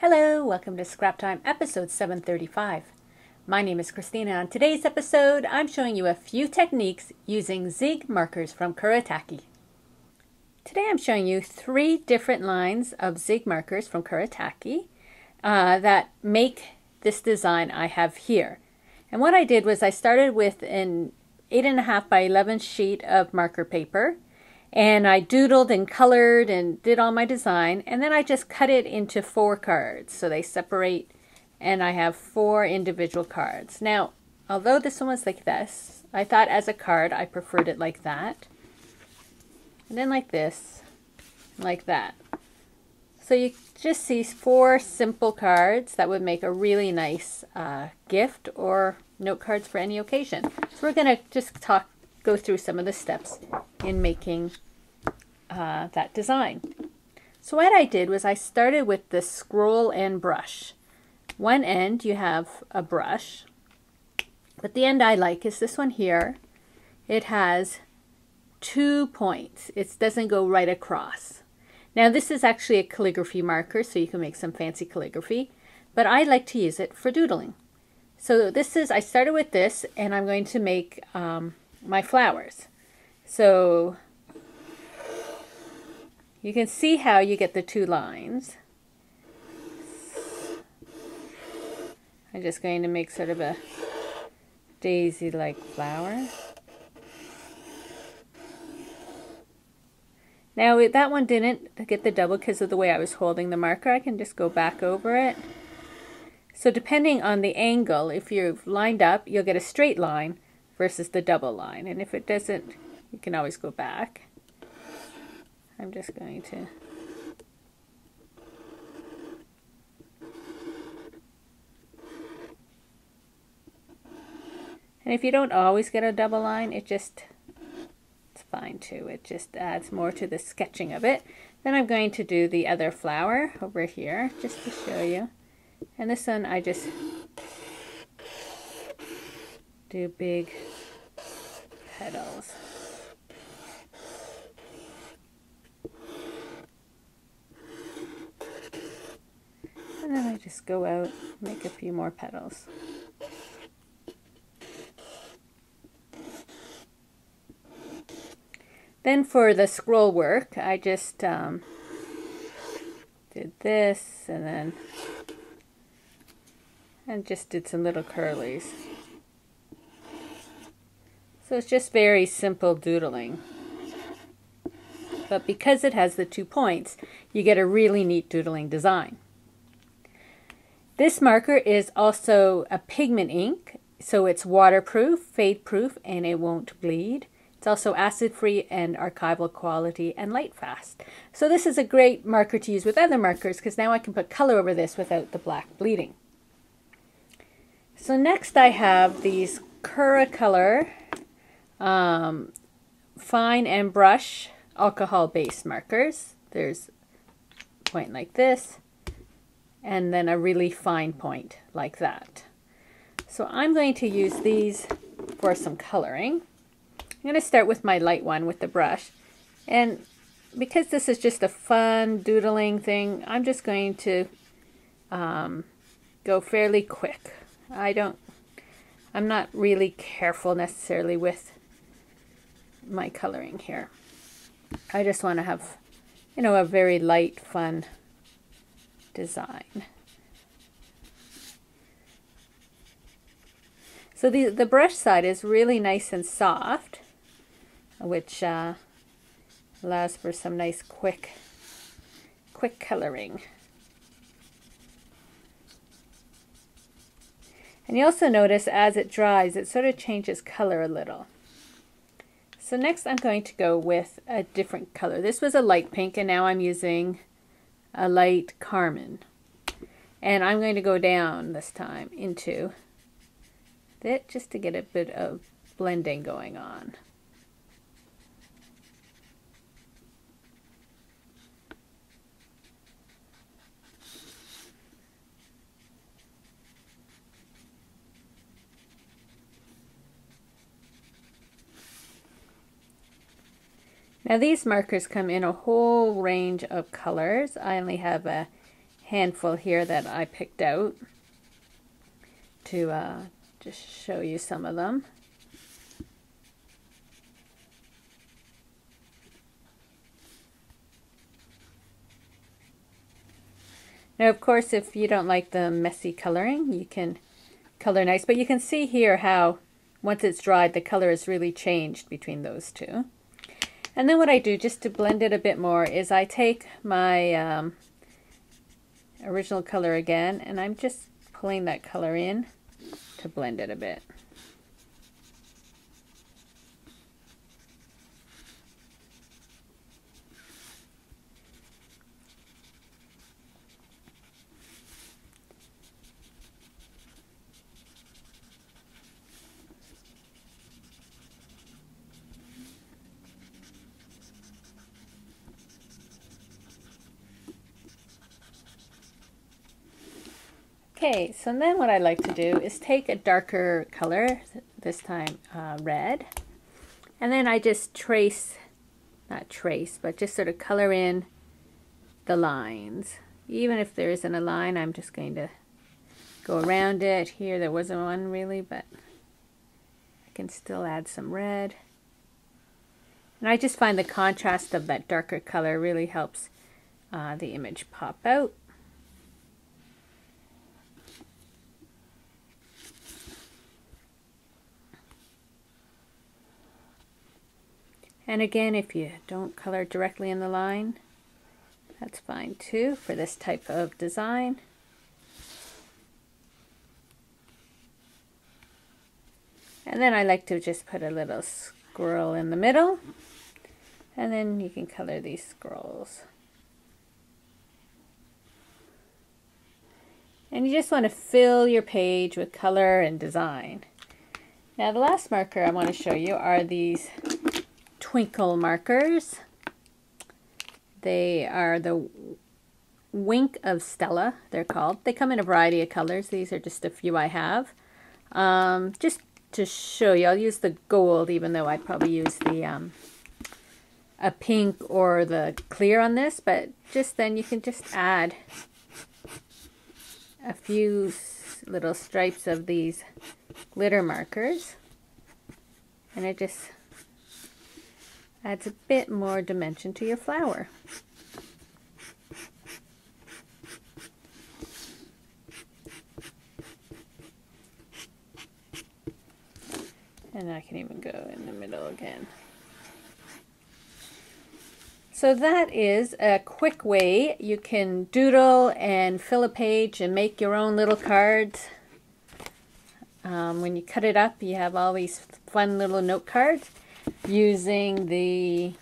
Hello, welcome to Scrap Time episode 735. My name is Christina. On today's episode, I'm showing you a few techniques using Zig Markers from Kuretake. Today I'm showing you 3 different lines of Zig Markers from Kuretake that make this design I have here. And what I did was I started with an 8.5 by 11 sheet of marker paper. And I doodled and colored and did all my design, and then I just cut it into 4 cards so they separate, and I have 4 individual cards. Now, although this one was like this, I thought as a card I preferred it like that, and then like this, like that. So you just see 4 simple cards that would make a really nice gift or note cards for any occasion. So we're going to just go through some of the steps in making that design. So what I did was I started with the scroll and brush. One end you have a brush, but the end I like is this one here. It has 2 points. It doesn't go right across. Now this is actually a calligraphy marker, so you can make some fancy calligraphy, but I like to use it for doodling. So I started with this, and I'm going to make my flowers. So you can see how you get the 2 lines. I'm just going to make sort of a daisy-like flower. Now that one didn't get the double because of the way I was holding the marker. I can just go back over it. So depending on the angle, if you've lined up, you'll get a straight line versus the double line. And if it doesn't, you can always go back. I'm just going to and if you don't always get a double line, it's fine too. It just adds more to the sketching of it. Then I'm going to do the other flower over here just to show you. And this one I just do big petals. And then I just go out, make a few more petals. Then for the scroll work, I just did this and just did some little curlies. So it's just very simple doodling. But because it has the 2 points, you get a really neat doodling design. This marker is also a pigment ink, so it's waterproof, fade-proof, and it won't bleed. It's also acid-free and archival quality and light-fast. So this is a great marker to use with other markers because now I can put color over this without the black bleeding. So next I have these Kuretake fine and brush alcohol-based markers. There's a point like this, and then a really fine point like that. So I'm going to use these for some coloring. I'm going to start with my light one with the brush, and because this is just a fun doodling thing, I'm just going to go fairly quick. I'm not really careful necessarily with my coloring here. I just want to have, a very light, fun design. So the brush side is really nice and soft, which allows for some nice quick coloring. And you also notice as it dries, it sort of changes color a little. So next I'm going to go with a different color. This was a light pink, and now I'm using a light carmine. And I'm going to go down this time into it just to get a bit of blending going on. Now these markers come in a whole range of colors. I only have a handful here that I picked out to just show you some of them. Now, of course, if you don't like the messy coloring, you can color nice, but you can see here how once it's dried, the color has really changed between those two. And then what I do, just to blend it a bit more, is I take my original color again, and I'm just pulling that color in to blend it a bit. Okay, so then what I like to do is take a darker color, this time red, and then I just not trace, but just sort of color in the lines. Even if there isn't a line, I'm just going to go around it. Here there wasn't one really, but I can still add some red. And I just find the contrast of that darker color really helps the image pop out. And again, if you don't color directly in the line, that's fine too for this type of design. And then I like to just put a little squirrel in the middle, and then you can color these squirrels. And you just want to fill your page with color and design. Now the last marker I want to show you are these twinkle markers. They are the Wink of Stella, they're called. They come in a variety of colors. These are just a few I have. Just to show you, I'll use the gold, even though I'd probably use the a pink or the clear on this, but just then you can just add a few little stripes of these glitter markers, and it just adds a bit more dimension to your flower. And I can even go in the middle again. So that is a quick way you can doodle and fill a page and make your own little cards. When you cut it up, you have all these fun little note cards using the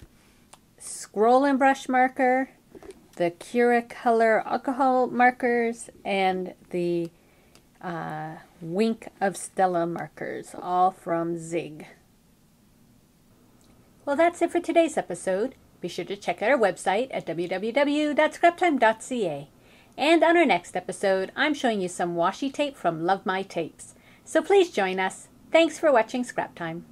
scroll and brush marker, the Kuretake alcohol markers, and the Wink of Stella markers, all from Zig. Well, that's it for today's episode. Be sure to check out our website at www.scraptime.ca. And on our next episode, I'm showing you some washi tape from Love My Tapes. So please join us. Thanks for watching Scrap Time.